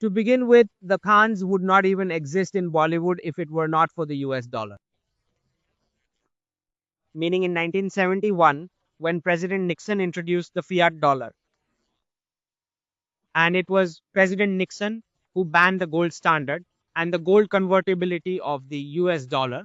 To begin with, the Khans would not even exist in Bollywood if it were not for the US dollar. Meaning in 1971, when President Nixon introduced the fiat dollar, and it was President Nixon who banned the gold standard and the gold convertibility of the US dollar.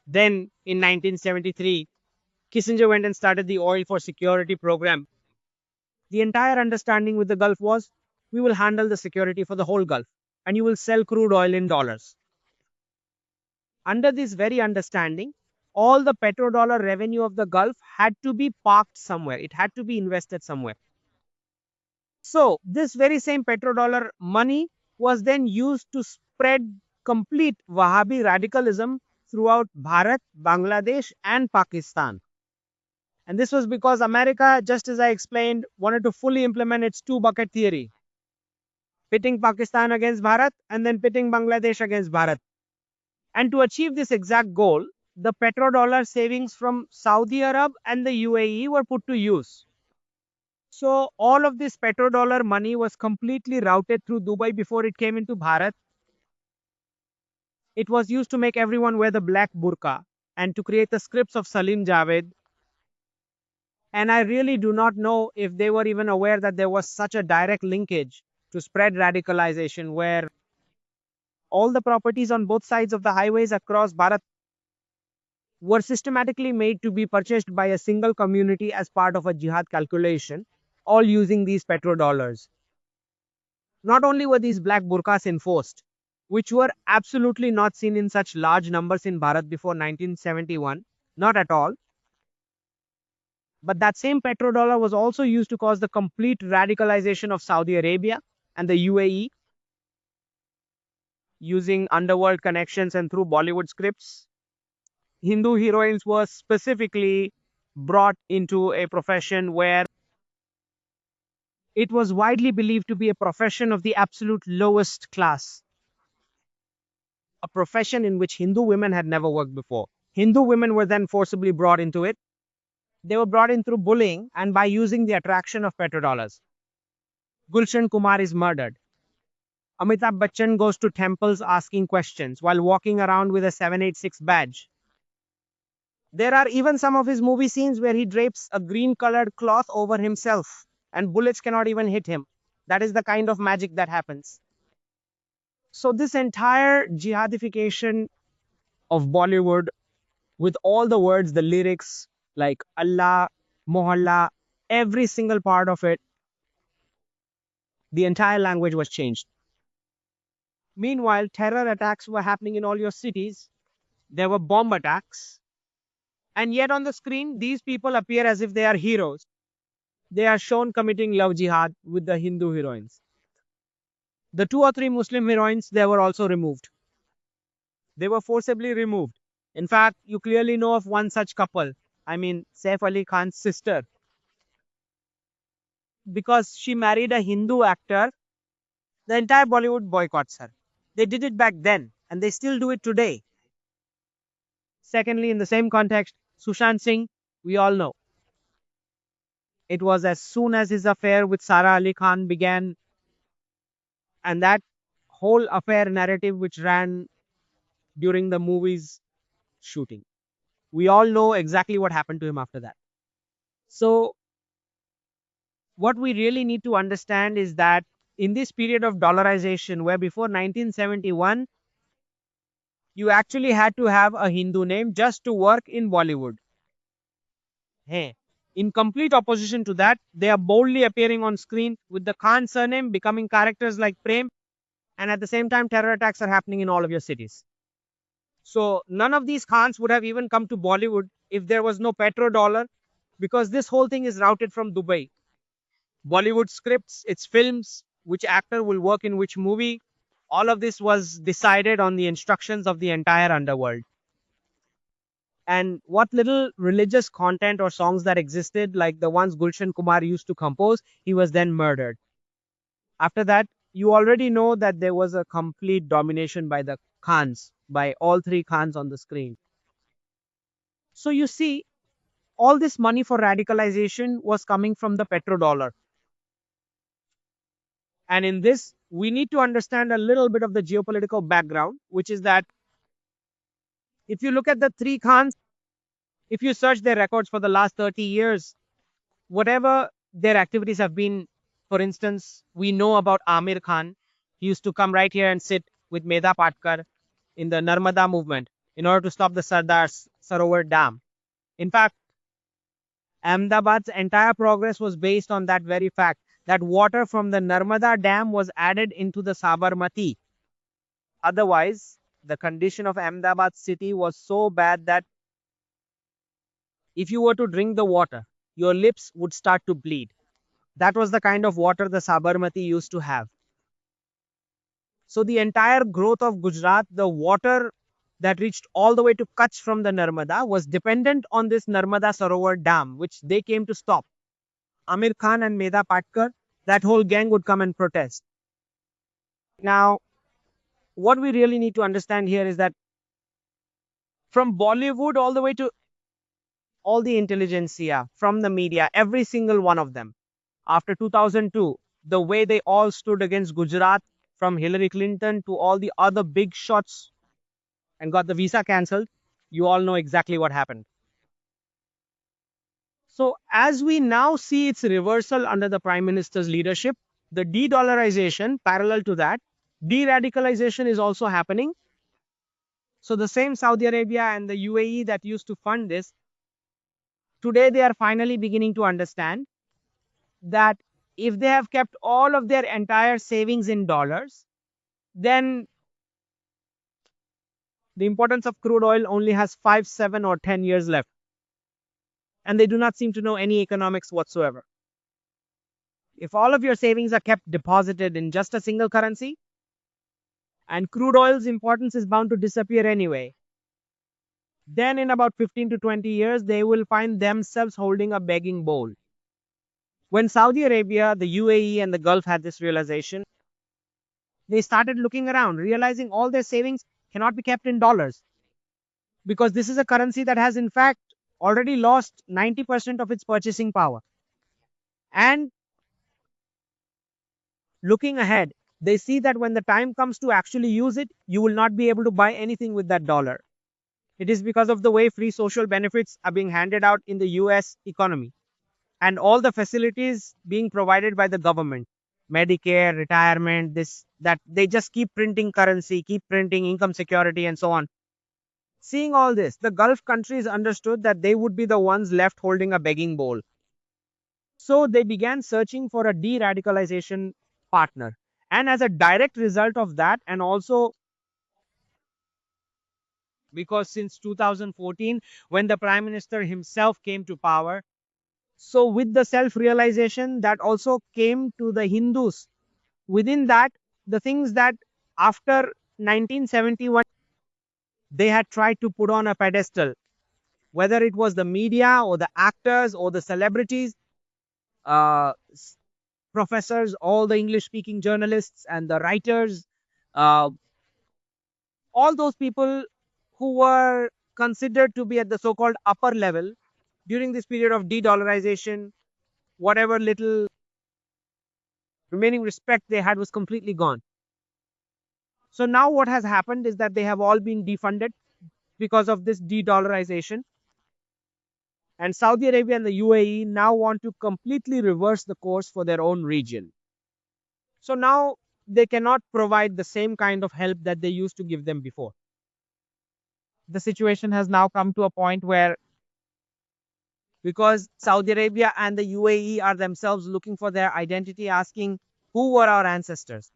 Then in 1973, Kissinger went and started the oil for security program. The entire understanding with the Gulf was, we will handle the security for the whole Gulf and you will sell crude oil in dollars. Under this very understanding, all the petrodollar revenue of the Gulf had to be parked somewhere. It had to be invested somewhere. So this very same petrodollar money was then used to spread complete Wahhabi radicalism throughout Bharat, Bangladesh and Pakistan. And this was because America, just as I explained, wanted to fully implement its two-bucket theory, pitting Pakistan against Bharat and then pitting Bangladesh against Bharat. And to achieve this exact goal, the petrodollar savings from Saudi Arab and the UAE were put to use. So all of this petrodollar money was completely routed through Dubai before it came into Bharat. It was used to make everyone wear the black burqa and to create the scripts of Salim Javed. And I really do not know if they were even aware that there was such a direct linkage to spread radicalization, where all the properties on both sides of the highways across Bharat were systematically made to be purchased by a single community as part of a jihad calculation, all using these petrodollars. Not only were these black burqas enforced, which were absolutely not seen in such large numbers in Bharat before 1971, not at all, but that same petrodollar was also used to cause the complete radicalization of Saudi Arabia and the UAE, using underworld connections and through Bollywood scripts. Hindu heroines were specifically brought into a profession where it was widely believed to be a profession of the absolute lowest class. A profession in which Hindu women had never worked before. Hindu women were then forcibly brought into it. They were brought in through bullying and by using the attraction of petrodollars. Gulshan Kumar is murdered. Amitabh Bachchan goes to temples asking questions while walking around with a 786 badge. There are even some of his movie scenes where he drapes a green colored cloth over himself and bullets cannot even hit him. That is the kind of magic that happens. So this entire jihadification of Bollywood, with all the words, the lyrics like Allah, Mohalla, every single part of it, the entire language was changed. Meanwhile, terror attacks were happening in all your cities. There were bomb attacks. And yet on the screen, these people appear as if they are heroes. They are shown committing love jihad with the Hindu heroines. The 2 or 3 Muslim heroines, they were also removed. They were forcibly removed. In fact, you clearly know of one such couple. I mean, Saif Ali Khan's sister. Because she married a Hindu actor, the entire Bollywood boycotts her. They did it back then, and they still do it today. Secondly, in the same context, Sushant Singh, we all know. It was as soon as his affair with Sara Ali Khan began, and that whole affair narrative which ran during the movie's shooting. We all know exactly what happened to him after that. So, what we really need to understand is that in this period of dollarization, where before 1971, you actually had to have a Hindu name just to work in Bollywood. Hey, in complete opposition to that, they are boldly appearing on screen with the Khan surname, becoming characters like Prem, and at the same time, terror attacks are happening in all of your cities. So none of these Khans would have even come to Bollywood if there was no petrodollar, because this whole thing is routed from Dubai. Bollywood scripts, its films, which actor will work in which movie, all of this was decided on the instructions of the entire underworld. And what little religious content or songs that existed, like the ones Gulshan Kumar used to compose, he was then murdered. After that, you already know that there was a complete domination by the Khans, by all 3 Khans on the screen. So you see, all this money for radicalization was coming from the petrodollar. And in this, we need to understand a little bit of the geopolitical background, which is that if you look at the three Khans, if you search their records for the last 30 years, whatever their activities have been, for instance, we know about Amir Khan. He used to come right here and sit with Medha Patkar in the Narmada movement in order to stop the Sardar Sarovar Dam. In fact, Ahmedabad's entire progress was based on that very fact that water from the Narmada Dam was added into the Sabarmati. Otherwise, the condition of Ahmedabad city was so bad that if you were to drink the water, your lips would start to bleed. That was the kind of water the Sabarmati used to have. So the entire growth of Gujarat, the water that reached all the way to Kutch from the Narmada was dependent on this Narmada Sarovar Dam, which they came to stop. Amir Khan and Medha Patkar, that whole gang would come and protest. Now, what we really need to understand here is that from Bollywood all the way to all the intelligentsia, from the media, every single one of them, after 2002, the way they all stood against Gujarat, from Hillary Clinton to all the other big shots and got the visa cancelled, you all know exactly what happened. So as we now see its reversal under the Prime Minister's leadership, the de-dollarization, parallel to that, de-radicalization is also happening. So the same Saudi Arabia and the UAE that used to fund this, today they are finally beginning to understand that if they have kept all of their entire savings in dollars, then the importance of crude oil only has 5, 7, or 10 years left. And they do not seem to know any economics whatsoever. If all of your savings are kept deposited in just a single currency, and crude oil's importance is bound to disappear anyway, then in about 15 to 20 years, they will find themselves holding a begging bowl. When Saudi Arabia, the UAE, and the Gulf had this realization, they started looking around, realizing all their savings cannot be kept in dollars. Because this is a currency that has, in fact, already lost 90% of its purchasing power. And looking ahead, they see that when the time comes to actually use it, you will not be able to buy anything with that dollar. It is because of the way free social benefits are being handed out in the US economy and all the facilities being provided by the government, Medicare, retirement, this, that, they just keep printing currency, keep printing income security, and so on. Seeing all this, the Gulf countries understood that they would be the ones left holding a begging bowl. So they began searching for a de-radicalization partner. And as a direct result of that, and also because since 2014, when the Prime Minister himself came to power, so with the self-realization that also came to the Hindus, within that, the things that after 1971, they had tried to put on a pedestal, whether it was the media or the actors or the celebrities, uh, professors, all the English-speaking journalists and the writers, uh, all those people who were considered to be at the so-called upper level during this period of de-dollarization, whatever little remaining respect they had was completely gone. So now what has happened is that they have all been defunded because of this de-dollarization. And Saudi Arabia and the UAE now want to completely reverse the course for their own region. So now they cannot provide the same kind of help that they used to give them before. The situation has now come to a point where, because Saudi Arabia and the UAE are themselves looking for their identity, asking who were our ancestors.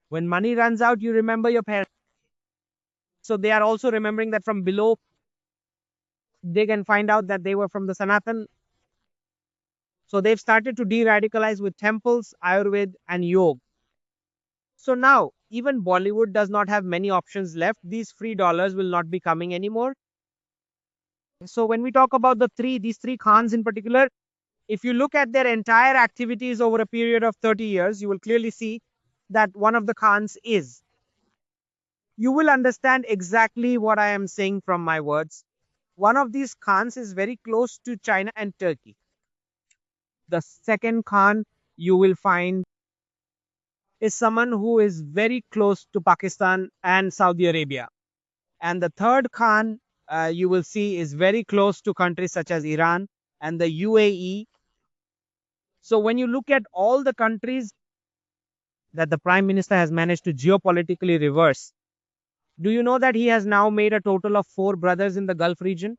When money runs out, you remember your parents. So they are also remembering that from below, they can find out that they were from the Sanatan. So they've started to de-radicalize with temples, Ayurveda, and yoga. So now, even Bollywood does not have many options left. These free dollars will not be coming anymore. So when we talk about these three Khans in particular, if you look at their entire activities over a period of 30 years, you will clearly see that one of the Khans is. You will understand exactly what I am saying from my words. One of these Khans is very close to China and Turkey. The second Khan you will find is someone who is very close to Pakistan and Saudi Arabia. And the third Khan, you will see, is very close to countries such as Iran and the UAE. So when you look at all the countries that the Prime Minister has managed to geopolitically reverse, do you know that he has now made a total of 4 brothers in the Gulf region?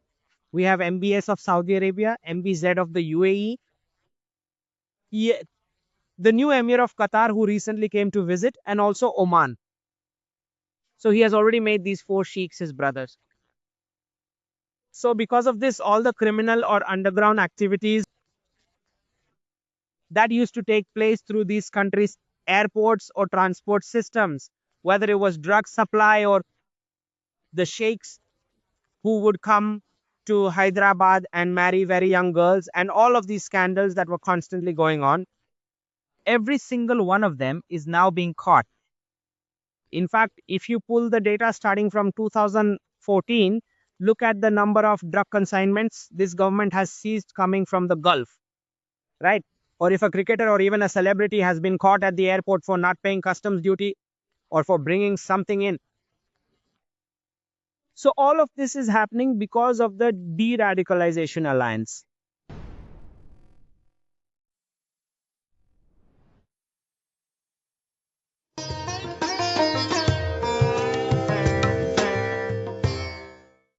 We have MBS of Saudi Arabia, MBZ of the UAE, he, the new Emir of Qatar who recently came to visit, and also Oman. So he has already made these 4 sheikhs his brothers. So because of this, all the criminal or underground activities that used to take place through these countries' airports or transport systems, whether it was drug supply or the sheikhs who would come to Hyderabad and marry very young girls, and all of these scandals that were constantly going on, every single one of them is now being caught. In fact, if you pull the data starting from 2014, look at the number of drug consignments this government has seized coming from the Gulf, right? Or if a cricketer or even a celebrity has been caught at the airport for not paying customs duty or for bringing something in. So all of this is happening because of the de-radicalization alliance.